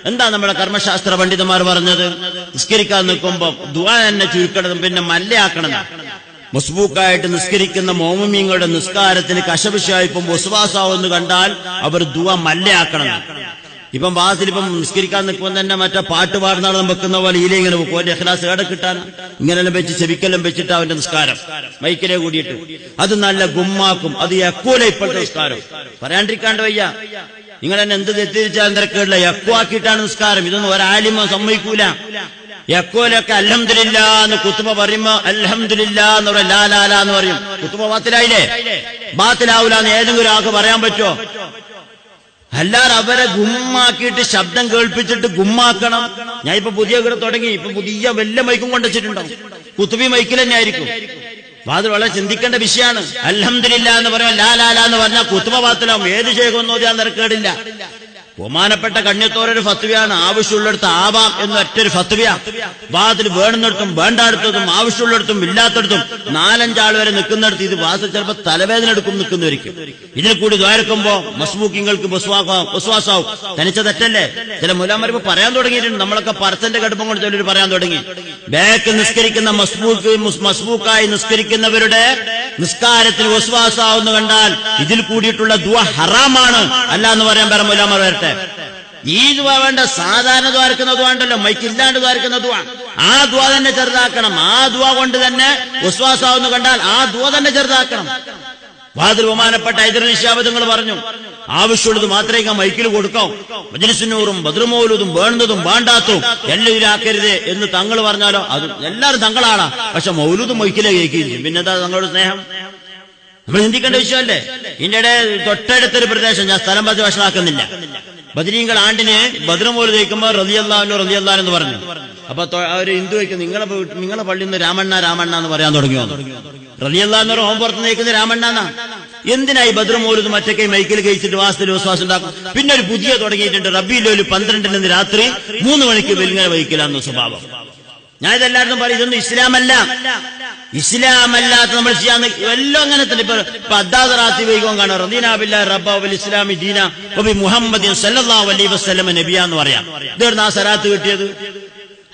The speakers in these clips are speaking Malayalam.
എന്താ നമ്മുടെ കർമ്മശാസ്ത്ര പണ്ഡിതന്മാർ പറഞ്ഞത്? നിസ്കരിക്കാൻ നിൽക്കുമ്പോ ദുആ തന്നെ ചുരുക്കണം, പിന്നെ മല്ലയാക്കണം. മസ്ബൂക്കായിട്ട് നിസ്കരിക്കുന്ന മോമിമീങ്ങളുടെ നിസ്കാരത്തിന് കശപിശായിപ്പം വസ്വാസാവെന്ന് കണ്ടാൽ അവർ ദുആ മല്ലയാക്കണം. ഇപ്പം വാസിലിപ്പം നിസ്കരിക്കാൻ നിൽക്കുമ്പോൾ തന്നെ മറ്റേ പാട്ട് പാടുന്നാണ് വെക്കുന്ന പോലെ ഈലെ ഇങ്ങനെ വെക്കും. അവന്റെ ഇഖ്ലാസ് ഏടെ കിട്ടാൻ ഇങ്ങനെല്ലാം വെച്ച് ചെവിക്കെല്ലാം വെച്ചിട്ട് അവന്റെ നിസ്കാരം മൈക്കിലെ കൂടിയിട്ട് അത് നല്ല ഗുമ്മാക്കും. അത് യക്കൂല ഇപ്പോഴത്തെ നിസ്കാരം പറയാണ്ടിരിക്കാണ്ട് വയ്യ. നിങ്ങൾ തന്നെ എന്ത് തെറ്റിച്ചാൽ തിരക്കേടില്ല, യക്കുവാക്കിയിട്ടാണ് നിസ്കാരം. ഇതൊന്നും ഒരാലിമ സമ്മതിക്കൂല. യക്കോലൊക്കെ അൽഹംദുലില്ലാ എന്ന് കുത്തുബ പറയുമ്പോ അൽഹംദുലില്ലാ എന്ന് പറയും, ലാ ലാ ലാ എന്ന് പറയും. കുത്തുബ ബാത്തിലായില്ലേ? ബാത്തിലാവൂലെന്ന് ഏതെങ്കിലും ആൾക്ക് പറയാൻ പറ്റുമോ? അല്ലാതെ അവരെ ഗുമ്മാക്കിയിട്ട് ശബ്ദം കേൾപ്പിച്ചിട്ട് ഗുമ്മാക്കണം. ഞാൻ ഇപ്പൊ പുതിയ കൂടെ തുടങ്ങി. ഇപ്പൊ പുതിയ വല്ല മൈക്കും കൊണ്ടുവച്ചിട്ടുണ്ടാവും. കുത്തുബി മൈക്കിൽ തന്നെ ആയിരിക്കും. അത് വളരെ ചിന്തിക്കേണ്ട വിഷയമാണ്. അൽഹംദുലില്ലാ എന്ന് പറയുമ്പോൾ ലാ ലാ ലാ എന്ന് പറഞ്ഞാൽ കുത്തുബ ബാത്തിലാവും. ഏത് ശേഖം നോക്കിയാൽ നിരക്കേടില്ല. ബഹുമാനപ്പെട്ട കണ്യത്തോരൊരു ഫത്വയാണ്, ആവശ്യമുള്ളിടത്ത് ആവാം എന്ന് ഒറ്റൊരു ഫത്വയാ. വാദത്തിൽ വേണമെന്നിടത്തും വേണ്ടാടുത്തതും ആവശ്യമുള്ളിടത്തും ഇല്ലാത്തടത്തും 4-5 ആൾ വരെ നിൽക്കുന്നിടത്ത് ഇത് വാദത്തിൽ ചിലപ്പോൾ തലവേദന എടുക്കും നിൽക്കുന്നവരിക്കും. ഇതിൽ കൂടി ദ്വാരക്കുമ്പോ മസ്ബൂക്കിങ്ങൾക്ക് വിശ്വാസാവും. തനിച്ച തെറ്റല്ലേ? ചില മുലാമരിപ്പ് പറയാൻ തുടങ്ങിയിട്ടുണ്ട്. നമ്മളൊക്കെ പറച്ചന്റെ കടുപ്പം കൊണ്ട് ചിലർ പറയാൻ തുടങ്ങി. ബാക്ക് നിസ്കരിക്കുന്ന മസ്ബൂക്കായി നിസ്കരിക്കുന്നവരുടെ നിസ്കാരത്തിൽ വിശ്വാസാവെന്ന് കണ്ടാൽ ഇതിൽ കൂടിയിട്ടുള്ള ദുആ ഹറാമാണ് അല്ല എന്ന് പറയാൻ വേറെ മുലാമർ വരട്ടെ. ഈ ദുആ വേണ്ട, സാധാരണ ദ്വാരക്കുന്ന ദുആ ഉണ്ടല്ലോ, മൈക്കില്ലാണ്ട് ദ്വാരക്കുന്ന ദുആ, ആ ദുആ തന്നെ ചെറുതാക്കണം. ആ ദുആ കൊണ്ട് തന്നെ വിശ്വാസാവെന്ന് കണ്ടാൽ ആ ദുആ തന്നെ ചെറുതാക്കണം. വാതിൽ ബഹുമാനപ്പെട്ട ഹൈദരനിശാബദങ്ങൾ പറഞ്ഞു, ആവശ്യമുള്ളത് മാത്രമേ മൈക്കിൽ കൊടുക്കാവൂ. മജ്ലിസുന്നൂറും ബദ്രുമൗലൂദും വേണ്ടതും വേണ്ടാത്തതും എല്ലാം ഇതിലാക്കരുത് എന്ന് തങ്ങൾ പറഞ്ഞാലോ അത് എല്ലാവരും തങ്ങളാണ്. പക്ഷെ മൗലൂദും മൈക്കിലേ കേൾക്കുകയും ചെയ്യും. പിന്നെന്താ തങ്ങളുടെ സ്നേഹം? നമ്മൾ ചിന്തിക്കേണ്ട വിഷയമല്ലേ? ഇതിന്റെ തൊട്ടടുത്തൊരു പ്രദേശം, ഞാൻ സ്ഥലം പറഞ്ഞ് ഭക്ഷണമാക്കുന്നില്ല, ബദരീങ്ങൾ ആണ്ടിന് ബദ്രമോല് തേക്കുമ്പോ റളിയല്ലാഹു എന്ന് പറഞ്ഞു. അപ്പൊ അവര് ഹിന്ദു വയ്ക്കും, നിങ്ങളെ പള്ളിയിൽ നിന്ന് രാമണ്ണ എന്ന് പറയാൻ തുടങ്ങിയോ? റളിയല്ലാഹു എന്ന് പറഞ്ഞ പുറത്ത് നയിക്കുന്ന രാമണ്ണാന്നാ. എന്തിനായി ബദ്രമോലത് മറ്റൊക്കെ മൈക്കിൽ കഴിച്ചിട്ട് വാസ്തുവിൽ വിശ്വാസം ഉണ്ടാക്കും? പിന്നെ ഒരു പുതിയ തുടങ്ങിയിട്ടുണ്ട്, റബീഉൽ 12 രാത്രി 3 മണിക്ക് വെല്ലുങ്ങനെ വഹിക്കലാന്ന സ്വഭാവം. ഞാൻ ഇതെല്ലാവരും പറയും, ഇതൊന്നും ഇസ്ലാമല്ല. ഇസ്ലാമല്ലാത്ത നമ്മൾ ചെയ്യാൻ എല്ലാം അങ്ങനെ തന്നെ. ഇപ്പൊ അദ്ദാദറാത്തി വൈകോം കാണാം, റദീനാ ബില്ലാഹി റബ്ബ വൽ ഇസ്ലാമി ദീന വബി മുഹമ്മദിൻ സല്ലല്ലാഹു അലൈഹി വസല്ലം നബിയാന്ന് പറയാം. ഇതെവിടുന്ന് ആ സലാത്ത് കിട്ടിയത്?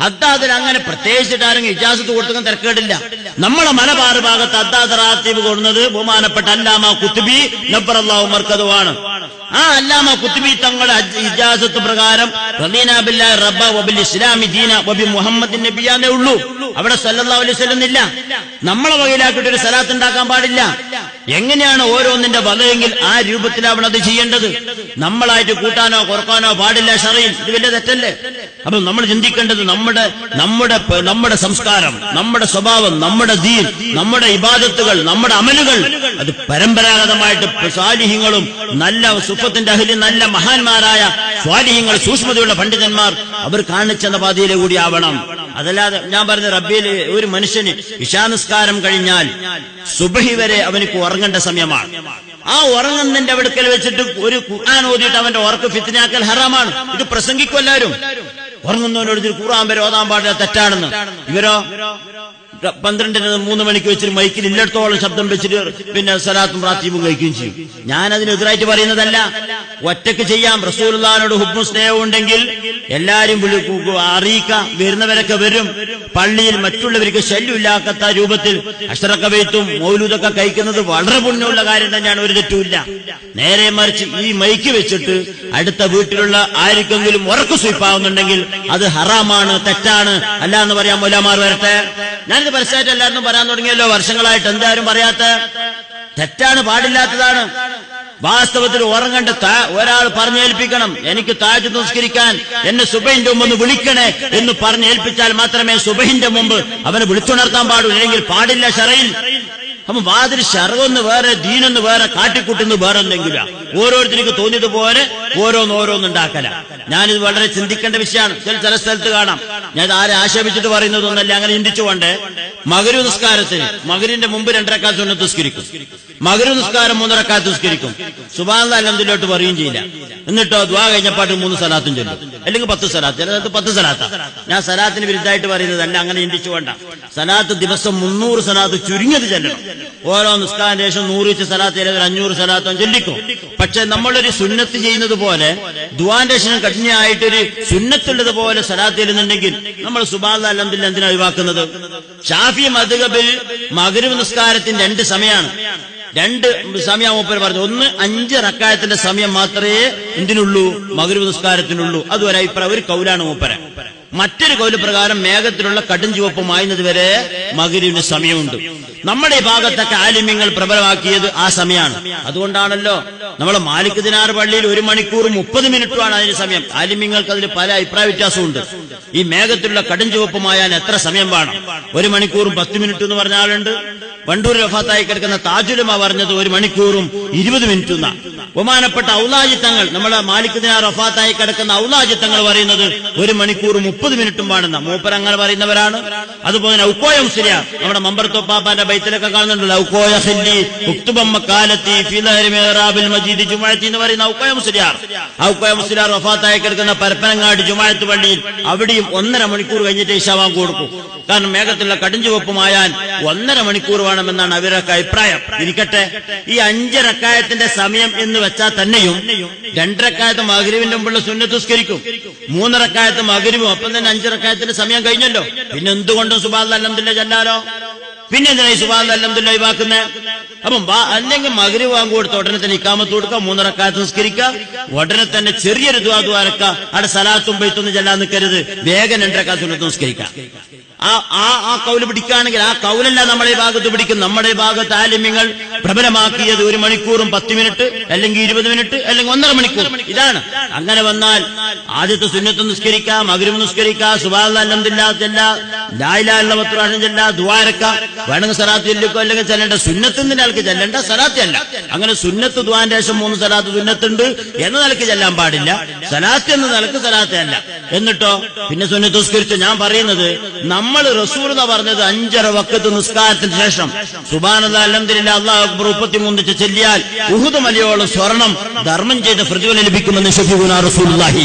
അദ്ദാദിൽ അങ്ങനെ പ്രത്യേകിച്ചിട്ട് ആരെങ്കിലും ഇജാസത്ത് കൊടുത്തും തിരക്കേടില്ല. നമ്മളെ മലബാർ ഭാഗത്ത് അദ്ദാദറാത്തീബ് കൊടുക്കുന്നത് ബഹുമാനപ്പെട്ട അല്ലാമ ഖുത്ബി നബ്ബറല്ലാഹു മർക്കദുവാണ്. ആ അല്ലാമ ഖുത്ബി തങ്ങളുടെ ഇജാസത്ത് പ്രകാരം റദീനാ ബില്ലാഹി റബ്ബ വബിൽ ഇസ്ലാമി ദീന വബി മുഹമ്മദിൻ നബിയാന്നേ ഉള്ളൂ. അവിടെ സല്ലല്ലാഹു അലൈഹി വസല്ലം ഇല്ല. നമ്മളെ വകയിലാക്കിയിട്ട് ഒരു സലാത്ത് ഉണ്ടാക്കാൻ പാടില്ല. എങ്ങനെയാണ് ഓരോന്നിന്റെ വകയെങ്കിൽ ആ രൂപത്തിലാവണം അത് ചെയ്യേണ്ടത്. നമ്മളായിട്ട് കൂട്ടാനോ കുറക്കാനോ പാടില്ല ശറയിൽ. ഇത് വലിയ തെറ്റല്ലേ? അപ്പൊ നമ്മൾ ചിന്തിക്കേണ്ടത് നമ്മുടെ സംസ്കാരം, നമ്മുടെ സ്വഭാവം, നമ്മുടെ ദീൻ, നമ്മുടെ ഇബാദത്തുകൾ, നമ്മുടെ അമലുകൾ അത് പരമ്പരാഗതമായിട്ട് സ്വാലിഹ്യങ്ങളും നല്ല സുഫത്തിന്റെ അഹ്ലി നല്ല മഹാന്മാരായ സ്വാലിഹ്യങ്ങൾ സൂക്ഷ്മതയുള്ള പണ്ഡിതന്മാർ അവർ കാണിച്ചെന്ന പാതയിലെ കൂടി ആവണം. അതല്ലാതെ ഞാൻ പറഞ്ഞ റബ്ബിയിൽ ഒരു മനുഷ്യന് ഇശാനിസ്കാരം കഴിഞ്ഞാൽ സുബഹി വരെ അവനക്ക് ഉറങ്ങേണ്ട സമയമാണ്. ആ ഉറങ്ങുന്നതിന്റെ അടുക്കൽ വെച്ചിട്ട് ഒരു ഖുർആൻ ഓതിയിട്ട് അവന്റെ ഉറക്ക് ഫിത്നാക്കൽ ഹറാമാണ്. ഇത് പ്രസംഗിക്കും എല്ലാവരും. ഉറങ്ങുന്നവനോട് ഇതിൽ ഖുർആൻ വരെ ഓതാൻ പാടില്ല, തെറ്റാണെന്ന്. ഇവരോ 12 3 മണിക്ക് വെച്ചിട്ട് മൈക്കിൽ ഇല്ലടത്തോളം ശബ്ദം വെച്ചിട്ട് പിന്നെ സലാത്തും റാത്തീബും കഴിക്കുകയും ചെയ്യും. ഞാനതിനെതിരായിട്ട് പറയുന്നതല്ല, ഒറ്റക്ക് ചെയ്യാം. റസൂലുള്ളാഹിനോട് ഹുബ്ബും സ്നേഹവും ഉണ്ടെങ്കിൽ എല്ലാരും അറിയിക്കാം, വരുന്നവരൊക്കെ വരും. പള്ളിയിൽ മറ്റുള്ളവർക്ക് ശല്യമില്ലാത്ത രൂപത്തിൽ അഷ്റഖബൈത്തും മൗലൂദൊക്കെ കഴിക്കുന്നത് വളരെ പുണ്യമുള്ള കാര്യം തന്നെയാണ്, ഒരു തെറ്റുമില്ല. നേരെ മറിച്ച് ഈ മൈക്ക് വെച്ചിട്ട് അടുത്ത വീട്ടിലുള്ള ആർക്കെങ്കിലും ഉറക്കു സ്വീപ്പാവുന്നുണ്ടെങ്കിൽ അത് ഹറാമാണ്, തെറ്റാണ്, അല്ല എന്ന് പറയാൻ മൗലമാർ വരട്ടെ. ഞാനിത് പരസ്യമായിട്ട് എല്ലാവരും പറയാൻ തുടങ്ങിയല്ലോ വർഷങ്ങളായിട്ട്. എന്തായാലും പറയാത്ത തെറ്റാണ്, പാടില്ലാത്തതാണ്. വാസ്തവത്തിൽ ഉറങ്ങേണ്ട ഒരാൾ പറഞ്ഞേൽപ്പിക്കണം, എനിക്ക് തഹജ്ജുദ് നിസ്കരിക്കാൻ എന്നെ സുബഹിന്റെ മുമ്പ് ഒന്ന് വിളിക്കണേ എന്ന് പറഞ്ഞേൽപ്പിച്ചാൽ മാത്രമേ സുബഹിന്റെ മുമ്പ് അവനെ വിളിച്ചുണർത്താൻ പാടൂ. അല്ലെങ്കിൽ പാടില്ല ശറയിൽ. അപ്പൊ വാതിൽ ഷറവെന്ന് വേറെ, ദീനൊന്ന് വേറെ, കാട്ടിക്കൂട്ടുന്നത് വേറെ എന്തെങ്കിലും. ഓരോരുത്തർക്ക് തോന്നിയതുപോലെ ഓരോന്നുണ്ടാക്കല. ഞാനിത് വളരെ ചിന്തിക്കേണ്ട വിഷയമാണ്. ചില സ്ഥലത്ത് കാണാം, ഞാൻ ആരെ ആക്ഷേപിച്ചിട്ട് പറയുന്നതൊന്നല്ല, അങ്ങനെ ചിന്തിച്ചുകൊണ്ട് മഗ്‌രിബ് നിസ്കാരത്തിന് മഗ്‌രിബിന്റെ മുമ്പ് 2 റക്അത്ത് സുന്നത്ത് നിസ്കരിക്കും, മഗ്‌രിബ് നിസ്കാരം 3 റക്അത്ത് നിസ്കരിക്കും, സുബ്ഹാനല്ലാഹ് അൽഹംദുലില്ലാഹ് പറയുകയും ചെയ്യില്ല. എന്നിട്ടോ ദുആ കഴിഞ്ഞപ്പാട്ട് 3 സലാത്തും ചൊല്ലും, അല്ലെങ്കിൽ 10 സലാത്ത്, ചിലത് 10 സലാത്താ. ഞാൻ സലാത്തിന് വിരുദ്ധമായിട്ട് പറയുന്നതല്ല, അങ്ങനെ ചിന്തിച്ചുകൊണ്ട. സലാത്ത് ദിവസം 300 സലാത്ത് ചുരുങ്ങിയത് ചെല്ലണം. ഓരോ നിസ്കാരം ശേഷം 100 സലാത്ത്, 500 സലാത്തോ ചൊല്ലിക്കും. പക്ഷെ നമ്മളൊരു സുന്നത്ത് ചെയ്യുന്നത് പോലെ ദുആന്റെ ശേഷം കഠിനമായിട്ടൊരു സുന്നത്തുള്ളതുപോലെ സലാത്ത് ചെല്ലുന്നുണ്ടെങ്കിൽ നമ്മൾ സുബ്ഹാനല്ലാഹ് അൽഹംദുലില്ലാഹ് എന്തിനാ ഒഴിവാക്കുന്നത്? ഷാഫി മദ്ഹബിൽ മഗ്രിബ് നിസ്കാരത്തിന് 2 സമയമാണ്. 2 സമയം മൂപ്പര് പറഞ്ഞു. ഒന്ന് 5 റക്അത്തിന്റെ സമയം മാത്രമേ എന്തിനുള്ളൂ? മഗ്രിബ് നിസ്കാരത്തിനുള്ളൂ. അത് ഒരു അഭിപ്രായം, ഒരു കൗലാണ് മൂപ്പര. മറ്റൊരു കൗല് പ്രകാരം മേഘത്തിലുള്ള കടും ചുവപ്പ് മായുന്നത് വരെ മഗ്രിബിന് സമയമുണ്ട്. നമ്മുടെ ഈ ഭാഗത്തൊക്കെ ആലിമ്യങ്ങൾ പ്രബലമാക്കിയത് ആ സമയമാണ്. അതുകൊണ്ടാണല്ലോ നമ്മൾ മാലിക് ദിനാർ പള്ളിയിൽ 1 മണിക്കൂർ 30 മിനിറ്റുമാണ് അതിന് സമയം. ആലിമ്യങ്ങൾക്ക് അതിൽ പല അഭിപ്രായ വ്യത്യാസമുണ്ട്. ഈ മേഘത്തിലുള്ള കടും ചുവപ്പ് മായാൻ എത്ര സമയം വേണം? 1 മണിക്കൂറും 10 മിനിറ്റ് എന്ന് പറഞ്ഞ ആളുണ്ട്. വണ്ടൂരിൽ വഫാത്തായി കിടക്കുന്ന താജുലുമ പറഞ്ഞത് 1 മണിക്കൂറും 20 മിനിറ്റ് എന്നാ. ബഹുമാനപ്പെട്ട ഔലാജിത്തങ്ങൾ, നമ്മളെ മാലിക് ദിനാർ വഫാത്തായി കിടക്കുന്ന ഔലാജിത്തങ്ങൾ പറയുന്നത് 1 മണിക്കൂർ 30 മിനിറ്റും വേണമെന്ന. മൂപ്പരങ്ങൾ പറയുന്നവരാണ്. അതുപോലെ ഔക്കോയ മുസ്ലിയാർ, നമ്മുടെ മമ്പർത്തോപ്പാപ്പാന്റെ ബൈത്തിലൊക്കെ കാണുന്നുണ്ടല്ലോ, ഔക്കോയ ഖല്ലി ഉക്തുബമ്മ കാലത്തി ഫീ ലഹരി മിഹ്റാബിൽ മജീദ് ജുമുഅത്തി എന്ന് പറയുന്ന ഔക്കോയ മുസ്ലിയാർ. ഔക്കോയ മുസ്ലിയാർ വഫാത്തായി കിടക്കുന്ന പരപ്പനങ്ങാടി ജുമുഅത്ത് പള്ളിയിൽ അവിടെയും 1.5 മണിക്കൂർ കഴിഞ്ഞിട്ട് ഇശാവാൻ കൊടുക്കും. കാരണം മേഘത്തിലുള്ള കടുംചുവപ്പുമായാൻ 1.5 മണിക്കൂർ വേണമെന്നാണ് അവരൊക്കെ അഭിപ്രായം. ഇരിക്കട്ടെ, ഈ 5 റക്അത്തിന്റെ സമയം എന്ന് വെച്ചാൽ തന്നെയും 2 റക്അത്ത് മഗ്രിബിന്റെ മുമ്പുള്ള സുന്നത്ത് നിസ്കരിക്കും, 3 റക്അത്ത് മഗ്രിബും, അപ്പം തന്നെ 5 റക്അത്തിന്റെ സമയം കഴിഞ്ഞല്ലോ. പിന്നെ എന്തുകൊണ്ടും സുബ്ഹാനല്ലാഹ് അൽഹംദുലില്ലാഹ് ചൊല്ലാലോ. പിന്നെ എന്തിനാ ഈ സുബ്ഹാനല്ലാഹ് അൽഹംദുലില്ലാഹ് ഒഴിവാക്കുന്നത്? അപ്പം അല്ലെങ്കിൽ മഗ്രിബ് വാങ്ങി കൊടുത്ത ഉടനെ തന്നെ ഇഖാമത്ത് കൊടുക്കുക, 3 റക്അത്ത് നിസ്കരിക്കുക, ഉടനെ തന്നെ ചെറിയൊരു ദുആ ദ്വാരക്ക, അവിടെ സലാത്തും ബൈത്തൊന്നും ചെല്ലാൻ നിൽക്കരുത്, വേഗം 2 റക്അത്ത് സുന്നത്ത് നിസ്കരിക്കുക. ആ കൗല് പിടിക്കുകയാണെങ്കിൽ ആ കൗലല്ല നമ്മുടെ ഈ ഭാഗത്ത് പിടിക്കും. നമ്മുടെ ഈ ഭാഗത്ത് ആലിമ്യങ്ങൾ പ്രബലമാക്കിയത് 1 മണിക്കൂറും 10 മിനിറ്റ്, അല്ലെങ്കിൽ 20 മിനിറ്റ്, അല്ലെങ്കിൽ 1.5 മണിക്കൂർ. ഇതാണ്. അങ്ങനെ വന്നാൽ ആദ്യത്തെ സുന്നത്ത് നിസ്കരിക്കുക, മഗ്രിബ് നിസ്കരിക്കുക, സുബ്ഹാനല്ലാഹ് അൽഹംദുലില്ലാഹ് ചെല്ലാ, ലാ ഇലാഹ ഇല്ലല്ലാഹ് പ്രാർത്ഥന ചെല്ലാ, ദുആരക്ക, വേണമെങ്കിൽ സലാത്ത് ചൊല്ലിക്കോ, അല്ലെങ്കിൽ ചെല്ലേണ്ട സുന്നത്തിന്റെ ആൾക്ക് ചെല്ലേണ്ട, സലാത്ത് അല്ല. അങ്ങനെ സുന്നത്ത് ദുആന്റെ ശേഷം 3 സലാത്ത് സുന്നത്തുണ്ട് എന്ന നിലക്ക് ചെല്ലാൻ പാടില്ല. സലാത്ത് എന്ന നിലക്ക് സലാത്ത് അല്ല. എന്നിട്ടോ പിന്നെ സുന്നത്ത് നിസ്കരിച്ചു. ഞാൻ പറയുന്നത് നമ്മൾ റസൂലുള്ളാഹി പറഞ്ഞത് 5 വഖത്ത് നിസ്കാരത്തിന് ശേഷം സുബ്ഹാനല്ലാഹ് അൽഹംദുലില്ലാഹ് അല്ലാഹു അക്ബർ 33 ചെല്ലിയാൽ ഉഹുദ് മലയോളം സ്വർണം ധർമ്മം ചെയ്ത പ്രതിഫലം ലഭിക്കുമെന്ന് ശഫീഉനാ റസൂലുള്ളാഹി.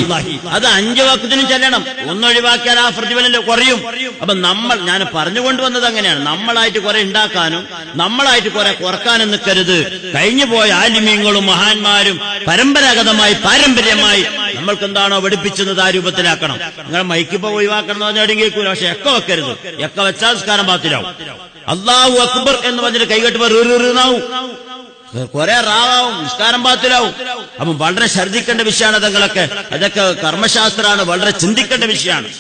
അത് 5 വഖത്തിനും ചെല്ലണം. ഒന്നൊഴിവാക്കിയാൽ ആ പ്രതിഫലം കുറയും. അപ്പൊ ഞാൻ പറഞ്ഞുകൊണ്ടുവന്നത് അങ്ങനെയാണ്. നമ്മളായിട്ട് കുറെ ഉണ്ടാക്കാനും നമ്മളായിട്ട് കുറെ കുറക്കാനും നിൽക്കരുത്. കഴിഞ്ഞുപോയ ആലിമീങ്ങളും മഹാന്മാരും പരമ്പരാഗതമായി പാരമ്പര്യമായി നമ്മൾക്ക് എന്താണോ പഠിപ്പിച്ചത് ആ രൂപത്തിലാക്കണം. നിങ്ങൾ മൈക്കിപ്പോ ഒഴിവാക്കണം എന്ന് പറഞ്ഞാൽ കേൾക്കൂല. പക്ഷെ എക്ക വെക്കരുത്. എക്ക വെച്ചാൽ നിസ്കാരം ബാത്തിലാവും. അല്ലാഹു അക്ബർ എന്ന് പറഞ്ഞിട്ട് കൈകെട്ടുമ്പോൾ കുറെ റാവാവും, നിസ്കാരം ബാത്തിലാവും. അപ്പം വളരെ ശ്രദ്ധിക്കേണ്ട വിഷയമാണ്. അതൊക്കെ കർമ്മശാസ്ത്രമാണ്, വളരെ ചിന്തിക്കേണ്ട വിഷയമാണ്.